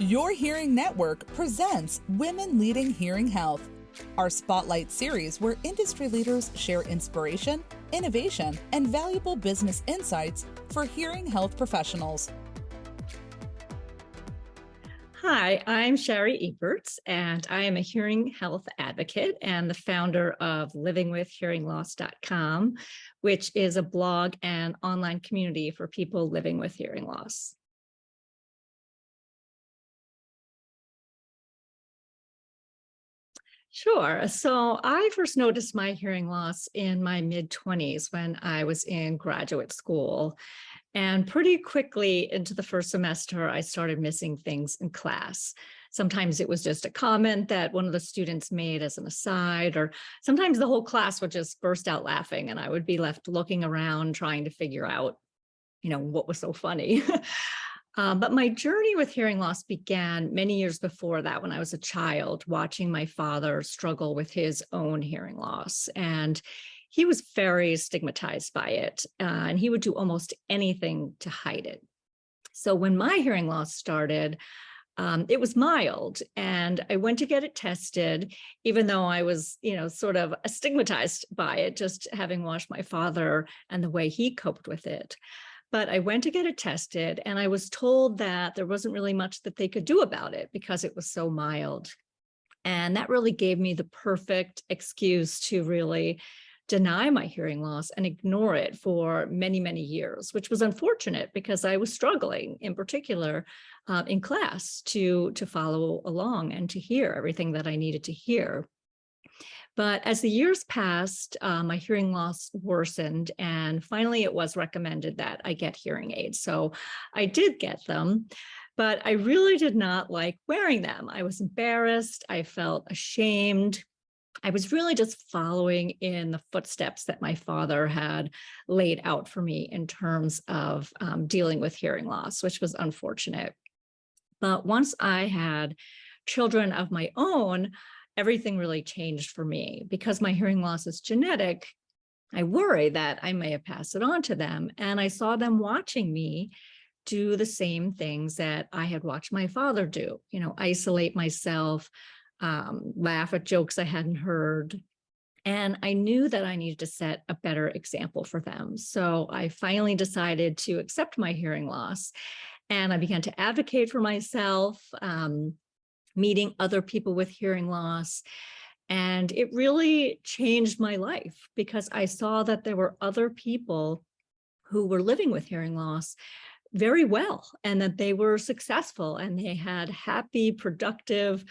Your Hearing Network presents Women Leading Hearing Health, our spotlight series where industry leaders share inspiration, innovation, and valuable business insights for hearing health professionals. Hi, I'm Sherry Eberts, and I am a hearing health advocate and the founder of livingwithhearingloss.com, which is a blog and online community for people living with hearing loss. Sure. So I first noticed my hearing loss in my mid-20s when I was in graduate school. And pretty quickly into the first semester, I started missing things in class. Sometimes it was just a comment that one of the students made as an aside, or sometimes the whole class would just burst out laughing and I would be left looking around trying to figure out, what was so funny. But my journey with hearing loss began many years before that when I was a child, watching my father struggle with his own hearing loss. And he was very stigmatized by it, and he would do almost anything to hide it. So when my hearing loss started, it was mild, and I went to get it tested, even though I was, sort of stigmatized by it, just having watched my father and the way he coped with it. But I went to get it tested, and I was told that there wasn't really much that they could do about it because it was so mild. And that really gave me the perfect excuse to really deny my hearing loss and ignore it for many, many years, which was unfortunate because I was struggling in particular in class to follow along and to hear everything that I needed to hear. But as the years passed, my hearing loss worsened, and finally it was recommended that I get hearing aids. So I did get them, but I really did not like wearing them. I was embarrassed. I felt ashamed. I was really just following in the footsteps that my father had laid out for me in terms of dealing with hearing loss, which was unfortunate. But once I had children of my own, everything really changed for me. Because my hearing loss is genetic, I worry that I may have passed it on to them. And I saw them watching me do the same things that I had watched my father do, isolate myself, laugh at jokes I hadn't heard. And I knew that I needed to set a better example for them. So I finally decided to accept my hearing loss, and I began to advocate for myself, meeting other people with hearing loss. And it really changed my life because I saw that there were other people who were living with hearing loss very well, and that they were successful and they had happy, productive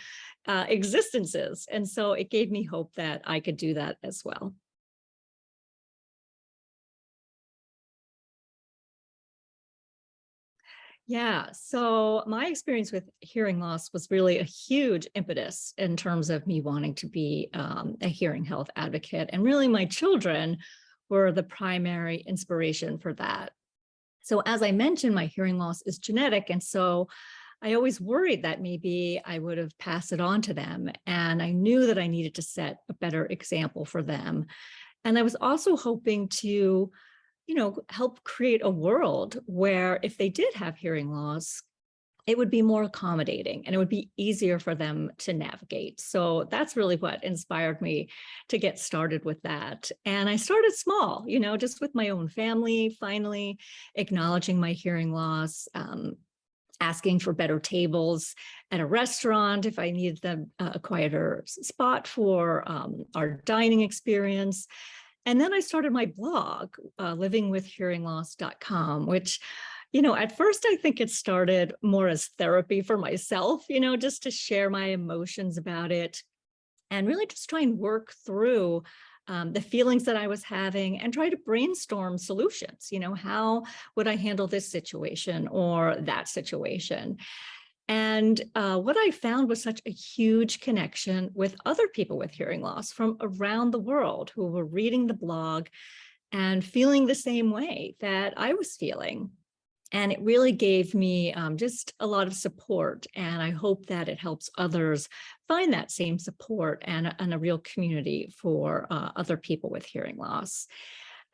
existences. And so it gave me hope that I could do that as well. Yeah, so my experience with hearing loss was really a huge impetus in terms of me wanting to be a hearing health advocate. And really, my children were the primary inspiration for that. So as I mentioned, my hearing loss is genetic. And so I always worried that maybe I would have passed it on to them. And I knew that I needed to set a better example for them. And I was also hoping to, help create a world where if they did have hearing loss, it would be more accommodating and it would be easier for them to navigate. So that's really what inspired me to get started with that. And I started small, just with my own family, finally acknowledging my hearing loss, asking for better tables at a restaurant if I needed a quieter spot for our dining experience. And then I started my blog, livingwithhearingloss.com, which, at first I think it started more as therapy for myself, just to share my emotions about it and really just try and work through the feelings that I was having and try to brainstorm solutions. How would I handle this situation or that situation? And what I found was such a huge connection with other people with hearing loss from around the world who were reading the blog and feeling the same way that I was feeling. And it really gave me just a lot of support. And I hope that it helps others find that same support and a real community for other people with hearing loss.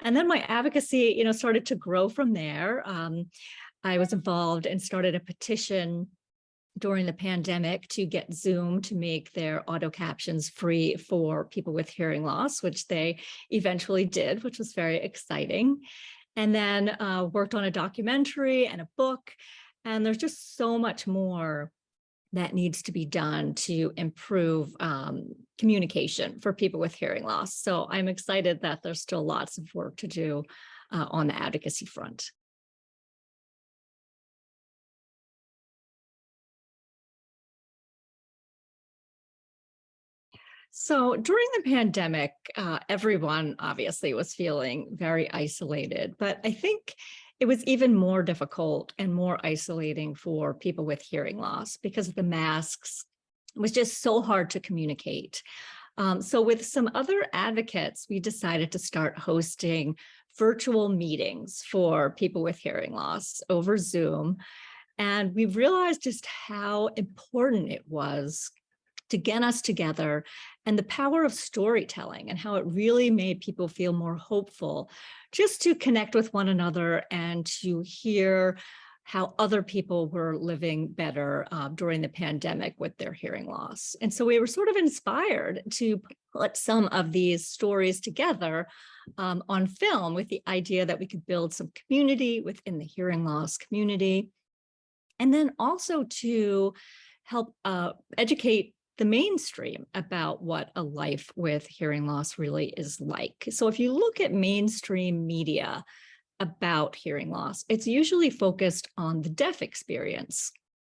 And then my advocacy, started to grow from there. I was involved and started a petition during the pandemic to get Zoom to make their auto captions free for people with hearing loss, which they eventually did, which was very exciting. And then worked on a documentary and a book. And there's just so much more that needs to be done to improve communication for people with hearing loss. So I'm excited that there's still lots of work to do on the advocacy front. So during the pandemic, everyone obviously was feeling very isolated, but I think it was even more difficult and more isolating for people with hearing loss because of the masks. It was just so hard to communicate. So with some other advocates, we decided to start hosting virtual meetings for people with hearing loss over Zoom. And we realized just how important it was to get us together and the power of storytelling and how it really made people feel more hopeful just to connect with one another and to hear how other people were living better during the pandemic with their hearing loss. And so we were sort of inspired to put some of these stories together on film with the idea that we could build some community within the hearing loss community. And then also to help educate the mainstream about what a life with hearing loss really is like. So if you look at mainstream media about hearing loss, it's usually focused on the deaf experience,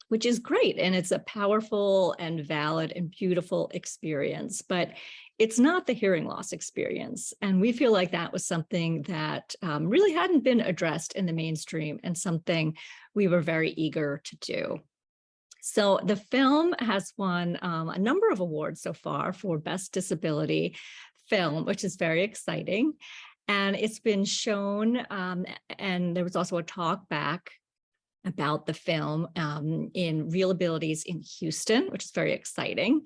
which is great. And it's a powerful and valid and beautiful experience, but it's not the hearing loss experience. And we feel like that was something that really hadn't been addressed in the mainstream and something we were very eager to do. So the film has won a number of awards so far for Best Disability Film, which is very exciting. And it's been shown, and there was also a talk back about the film in Real Abilities in Houston, which is very exciting.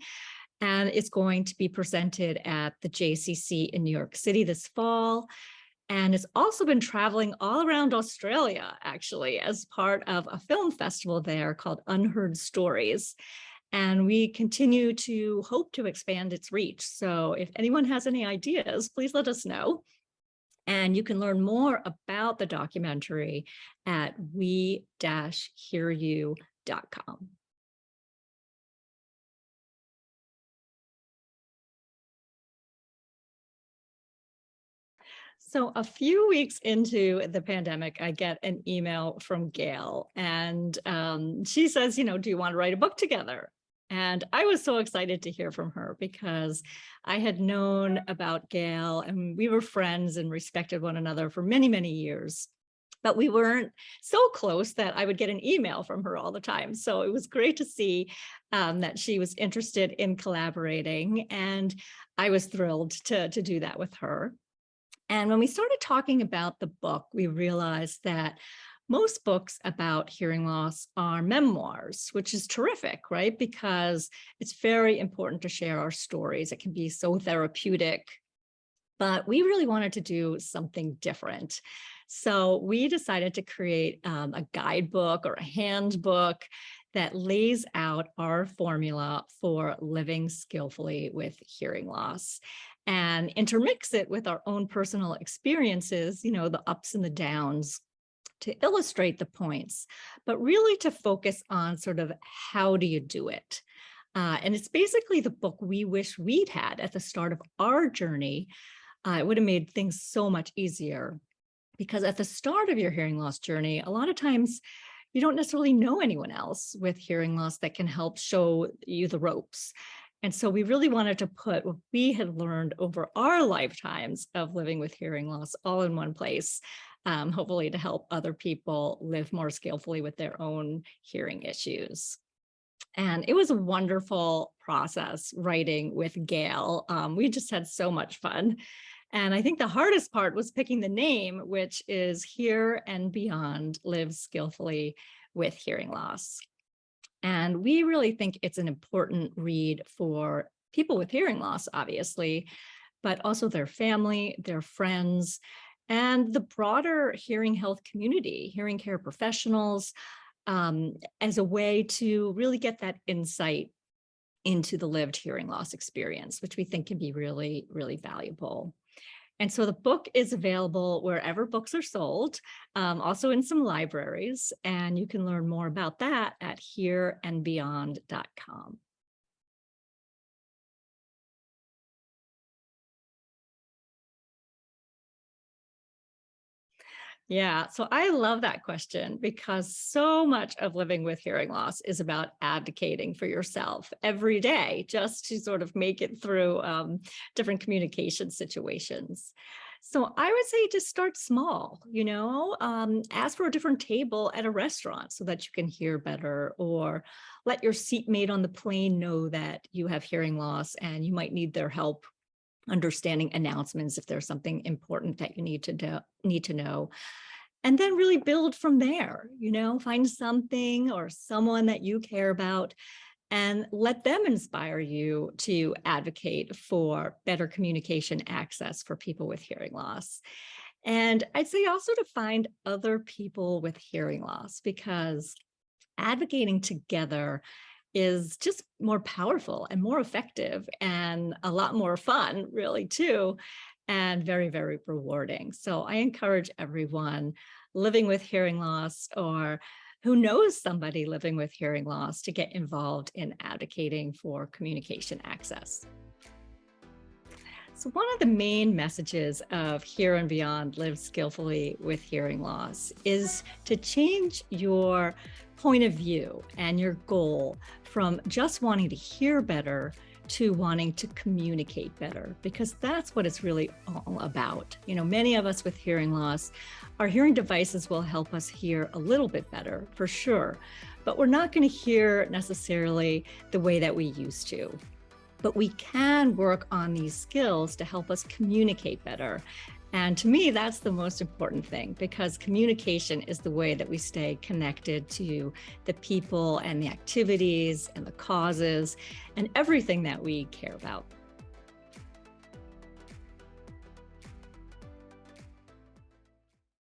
And it's going to be presented at the JCC in New York City this fall. And it's also been traveling all around Australia, actually, as part of a film festival there called Unheard Stories. And we continue to hope to expand its reach. So if anyone has any ideas, please let us know. And you can learn more about the documentary at we-hearyou.com. So a few weeks into the pandemic, I get an email from Gail, and she says, do you want to write a book together? And I was so excited to hear from her because I had known about Gail and we were friends and respected one another for many, many years. But we weren't so close that I would get an email from her all the time. So it was great to see that she was interested in collaborating. And I was thrilled to do that with her. And when we started talking about the book, we realized that most books about hearing loss are memoirs, which is terrific, right? Because it's very important to share our stories. It can be so therapeutic, but we really wanted to do something different. So we decided to create a guidebook or a handbook that lays out our formula for living skillfully with hearing loss and intermix it with our own personal experiences, the ups and the downs, to illustrate the points, but really to focus on sort of how do you do it? And it's basically the book we wish we'd had at the start of our journey. It would have made things so much easier because at the start of your hearing loss journey, a lot of times you don't necessarily know anyone else with hearing loss that can help show you the ropes. And so we really wanted to put what we had learned over our lifetimes of living with hearing loss all in one place, hopefully to help other people live more skillfully with their own hearing issues. And it was a wonderful process writing with Gail. We just had so much fun. And I think the hardest part was picking the name, which is Hear and Beyond, Live Skillfully with Hearing Loss. And we really think it's an important read for people with hearing loss, obviously, but also their family, their friends, and the broader hearing health community, hearing care professionals, as a way to really get that insight into the lived hearing loss experience, which we think can be really, really valuable. And so the book is available wherever books are sold, also in some libraries, and you can learn more about that at hearandbeyond.com. Yeah, so I love that question because so much of living with hearing loss is about advocating for yourself every day just to sort of make it through different communication situations. So I would say just start small, ask for a different table at a restaurant so that you can hear better, or let your seatmate on the plane know that you have hearing loss and you might need their help understanding announcements if there's something important that you need to know. And then really build from there, find something or someone that you care about and let them inspire you to advocate for better communication access for people with hearing loss. And I'd say also to find other people with hearing loss, because advocating together is just more powerful and more effective and a lot more fun, really, too, and very, very rewarding. So I encourage everyone living with hearing loss or who knows somebody living with hearing loss to get involved in advocating for communication access. So one of the main messages of Hear and Beyond Live Skillfully with Hearing Loss is to change your point of view and your goal from just wanting to hear better to wanting to communicate better, because that's what it's really all about. Many of us with hearing loss, our hearing devices will help us hear a little bit better, for sure, but we're not going to hear necessarily the way that we used to. But we can work on these skills to help us communicate better. And to me, that's the most important thing, because communication is the way that we stay connected to the people and the activities and the causes and everything that we care about.